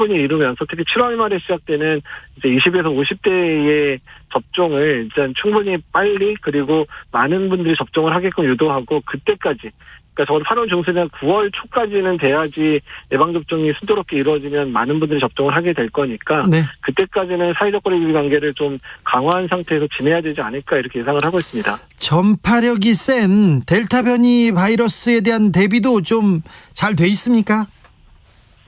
충분히 이루면서 특히 7월 말에 시작되는 이제 20에서 50대의 접종을 일단 충분히 빨리 그리고 많은 분들이 접종을 하게끔 유도하고 그때까지 그러니까 적어도 8월 중순이나 9월 초까지는 돼야지 예방접종이 순조롭게 이루어지면 많은 분들이 접종을 하게 될 거니까 네. 그때까지는 사회적 거리두기 단계를 좀 강화한 상태에서 지내야 되지 않을까 이렇게 예상을 하고 있습니다. 전파력이 센 델타 변이 바이러스에 대한 대비도 좀 잘 돼 있습니까?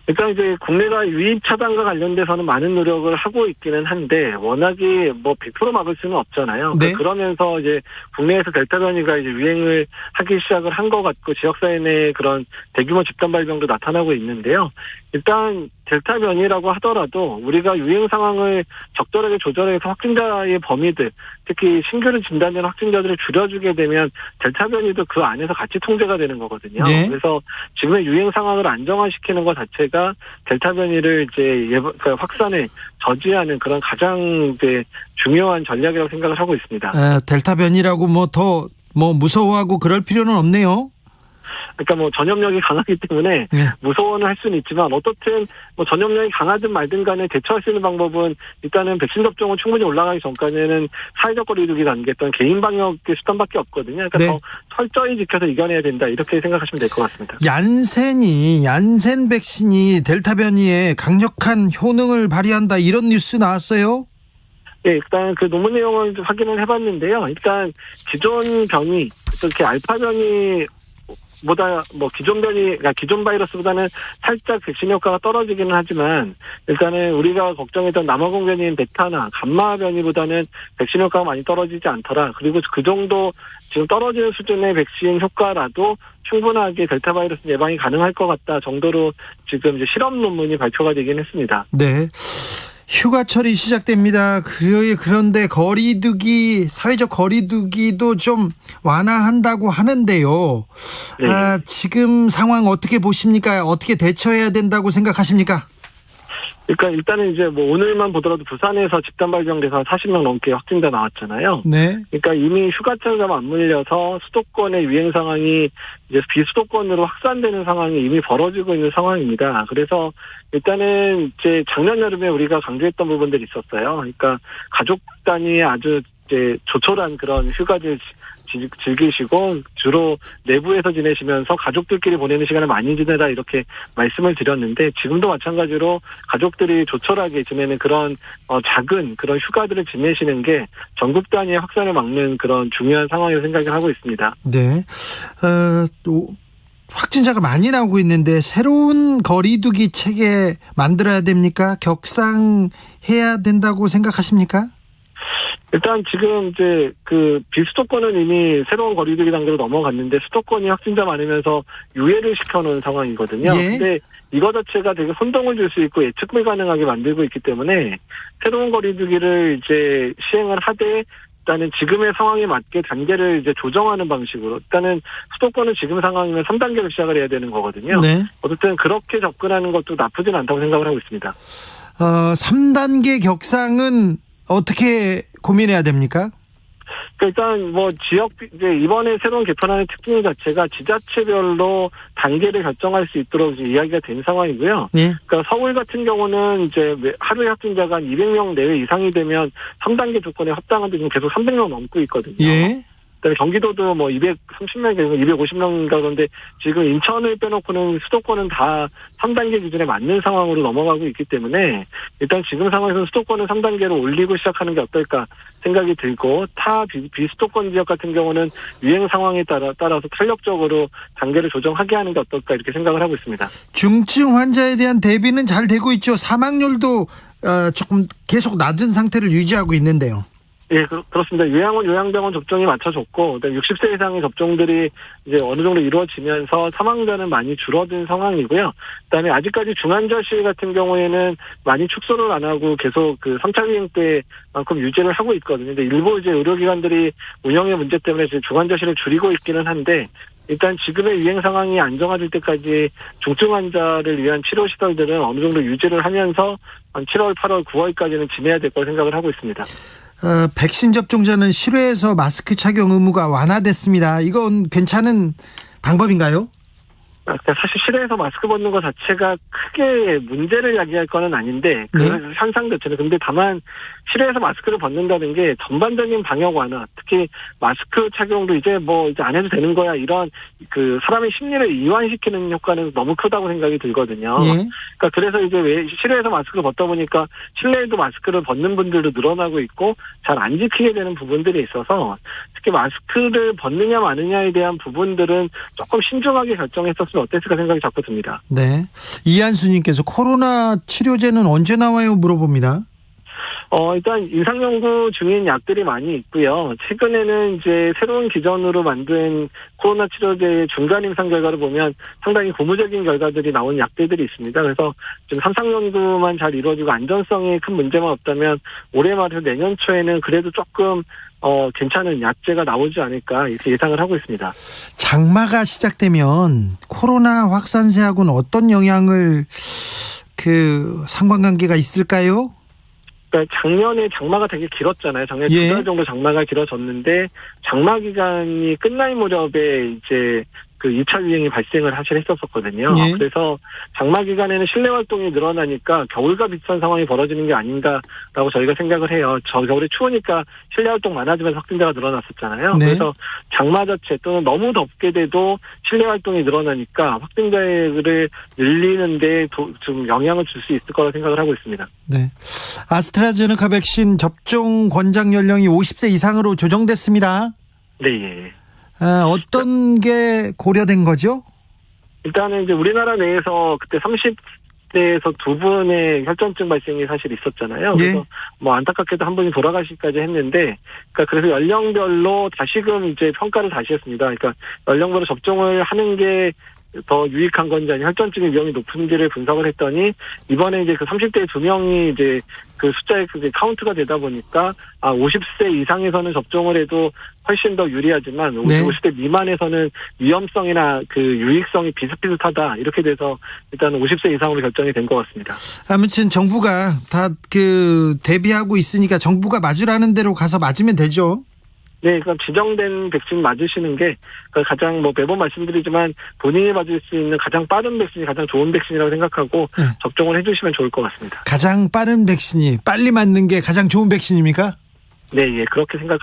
일단 이제 국내가 유입 차단과 관련돼서는 많은 노력을 하고 있기는 한데 워낙에 뭐 100% 막을 수는 없잖아요. 네. 그러면서 이제 국내에서 델타 변이가 이제 유행을 하기 시작을 한 것 같고 지역사회 내 그런 대규모 집단 발병도 나타나고 있는데요. 일단 델타 변이라고 하더라도 우리가 유행 상황을 적절하게 조절해서 확진자의 범위들, 특히 신규로 진단된 확진자들을 줄여주게 되면 델타 변이도 그 안에서 같이 통제가 되는 거거든요. 네. 그래서 지금의 유행 상황을 안정화시키는 것 자체가 델타 변이를 이제 그러니까 확산을 저지하는 그런 가장 이제 중요한 전략이라고 생각을 하고 있습니다. 델타 변이라고 더 무서워하고 그럴 필요는 없네요. 그러니까 뭐 전염력이 강하기 때문에 네. 무서워는 할 수는 있지만 어떻든 뭐 전염력이 강하든 말든 간에 대처할 수 있는 방법은 일단은 백신 접종은 충분히 올라가기 전까지는 사회적 거리두기 단계 또는 개인 방역의 수단밖에 없거든요. 그러니까 네. 더 철저히 지켜서 이겨내야 된다 이렇게 생각하시면 될 것 같습니다. 얀센 백신이 델타 변이에 강력한 효능을 발휘한다 이런 뉴스 나왔어요. 네, 일단 그 논문 내용을 좀 확인을 해봤는데요. 일단 기존 변이, 특히 알파 변이 보다 기존 바이러스보다는 살짝 백신 효과가 떨어지기는 하지만 일단은 우리가 걱정했던 남아공 변이인 베타나 감마 변이보다는 백신 효과가 많이 떨어지지 않더라. 그리고 그 정도 지금 떨어지는 수준의 백신 효과라도 충분하게 델타 바이러스 예방이 가능할 것 같다 정도로 지금 이제 실험 논문이 발표가 되긴 했습니다. 네. 휴가철이 시작됩니다. 그런데 사회적 거리두기도 좀 완화한다고 하는데요. 네. 지금 상황 어떻게 보십니까? 어떻게 대처해야 된다고 생각하십니까? 그러니까 일단은 이제 오늘만 보더라도 부산에서 집단 발병돼서 한 40명 넘게 확진자 나왔잖아요. 네. 그러니까 이미 휴가철과 맞물려서 수도권의 유행 상황이 이제 비수도권으로 확산되는 상황이 이미 벌어지고 있는 상황입니다. 그래서 일단은 이제 작년 여름에 우리가 강조했던 부분들이 있었어요. 그러니까 가족 단위의 아주 이제 조촐한 그런 휴가를 즐기시고 주로 내부에서 지내시면서 가족들끼리 보내는 시간을 많이 지내라 이렇게 말씀을 드렸는데 지금도 마찬가지로 가족들이 조촐하게 지내는 그런 작은 그런 휴가들을 지내시는 게 전국 단위의 확산을 막는 그런 중요한 상황이라고 생각을 하고 있습니다. 네. 또 확진자가 많이 나오고 있는데 새로운 거리두기 체계 만들어야 됩니까? 격상해야 된다고 생각하십니까? 일단 지금 이제 그 비수도권은 이미 새로운 거리두기 단계로 넘어갔는데 수도권이 확진자 많으면서 유예를 시켜놓은 상황이거든요. 예. 근데 이거 자체가 되게 혼동을 줄 수 있고 예측 불가능하게 만들고 있기 때문에 새로운 거리두기를 이제 시행을 하되 일단은 지금의 상황에 맞게 단계를 이제 조정하는 방식으로 일단은 수도권은 지금 상황이면 3단계로 시작을 해야 되는 거거든요. 네. 어쨌든 그렇게 접근하는 것도 나쁘진 않다고 생각을 하고 있습니다. 3단계 격상은 어떻게 고민해야 됩니까? 일단 지역 이제 이번에 새로운 개편안의 특징 자체가 지자체별로 단계를 결정할 수 있도록 이제 이야기가 된 상황이고요. 네. 그러니까 서울 같은 경우는 이제 하루에 확진자가 200명 내외 이상이 되면 3단계 조건에 합당한데 지금 계속 300명 넘고 있거든요. 예. 그다음에 경기도도 230명, 250명인가 그런데 지금 인천을 빼놓고는 수도권은 다 3단계 기준에 맞는 상황으로 넘어가고 있기 때문에 일단 지금 상황에서 수도권은 3단계로 올리고 시작하는 게 어떨까 생각이 들고 타 비수도권 지역 같은 경우는 유행 상황에 따라서 탄력적으로 단계를 조정하게 하는 게 어떨까 이렇게 생각을 하고 있습니다. 중증 환자에 대한 대비는 잘 되고 있죠. 사망률도 조금 계속 낮은 상태를 유지하고 있는데요. 예, 그렇습니다. 요양병원 접종이 맞춰졌고, 60세 이상의 접종들이 이제 어느 정도 이루어지면서 사망자는 많이 줄어든 상황이고요. 그다음에 아직까지 중환자실 같은 경우에는 많이 축소를 안 하고 계속 그 3차 유행 때만큼 유지를 하고 있거든요. 근데 일부 이제 의료기관들이 운영의 문제 때문에 지금 중환자실을 줄이고 있기는 한데, 일단 지금의 유행 상황이 안정화될 때까지 중증 환자를 위한 치료 시설들은 어느 정도 유지를 하면서 한 7월, 8월, 9월까지는 지내야 될 거라 생각을 하고 있습니다. 백신 접종자는 실외에서 마스크 착용 의무가 완화됐습니다. 이건 괜찮은 방법인가요? 그러니까 사실 실내에서 마스크 벗는 것 자체가 크게 문제를 야기할 거는 아닌데 그 현상 자체는 근데 다만 실내에서 마스크를 벗는다는 게 전반적인 방역 완화, 특히 마스크 착용도 이제 안 해도 되는 거야 이런 그 사람의 심리를 이완시키는 효과는 너무 크다고 생각이 들거든요. 그러니까 그래서 이제 왜 실내에서 마스크를 벗다 보니까 실내에도 마스크를 벗는 분들도 늘어나고 있고 잘 안 지키게 되는 부분들이 있어서 특히 마스크를 벗느냐 마느냐에 대한 부분들은 조금 신중하게 결정했었으면 어땠을까 생각이 자꾸 듭니다. 네. 이한수님께서 코로나 치료제는 언제 나와요? 물어봅니다. 일단 임상연구 중인 약들이 많이 있고요. 최근에는 이제 새로운 기전으로 만든 코로나 치료제의 중간 임상 결과를 보면 상당히 고무적인 결과들이 나온 약들이 있습니다. 그래서 지금 3상 연구만 잘 이루어지고 안전성에 큰 문제만 없다면 올해 말에서 내년 초에는 그래도 조금 괜찮은 약제가 나오지 않을까 이렇게 예상을 하고 있습니다. 장마가 시작되면 코로나 확산세하고는 어떤 영향을 상관관계가 있을까요? 그러니까 작년에 장마가 되게 길었잖아요. 작년에 2달 정도 장마가 길어졌는데 장마 기간이 끝날 무렵에 이제 그 2차 유행이 발생을 사실 했었거든요. 그래서 장마 기간에는 실내 활동이 늘어나니까 겨울과 비슷한 상황이 벌어지는 게 아닌가라고 저희가 생각을 해요. 겨울에 추우니까 실내 활동 많아지면서 확진자가 늘어났었잖아요. 그래서 장마 자체 또는 너무 덥게 돼도 실내 활동이 늘어나니까 확진자를 늘리는데 좀 영향을 줄 수 있을 거라고 생각을 하고 있습니다. 네. 아스트라제네카 백신 접종 권장 연령이 50세 이상으로 조정됐습니다. 네. 어떤 게 고려된 거죠? 일단은 이제 우리나라 내에서 그때 30대에서 2분의 혈전증 발생이 사실 있었잖아요. 그래서 안타깝게도 한 분이 돌아가시기까지 했는데, 그러니까 그래서 연령별로 다시금 이제 평가를 다시 했습니다. 그러니까 연령별로 접종을 하는 게 더 유익한 건지 아니면 혈전증의 위험이 높은지를 분석을 했더니 이번에 이제 그 30대 2명이 이제 그 숫자에 그게 카운트가 되다 보니까 50세 이상에서는 접종을 해도 훨씬 더 유리하지만 50대 미만에서는 위험성이나 그 유익성이 비슷비슷하다 이렇게 돼서 일단 50세 이상으로 결정이 된 것 같습니다. 아무튼 정부가 다 대비하고 있으니까 정부가 맞으라는 대로 가서 맞으면 되죠. 네, 그럼 지정된 백신 맞으시는 게 가장 매번 말씀드리지만 본인이 맞을 수 있는 가장 빠른 백신이 가장 좋은 백신이라고 생각하고 접종을 해주시면 좋을 것 같습니다. 가장 빠른 백신이 빨리 맞는 게 가장 좋은 백신입니까? 네, 그렇게 생각합니다.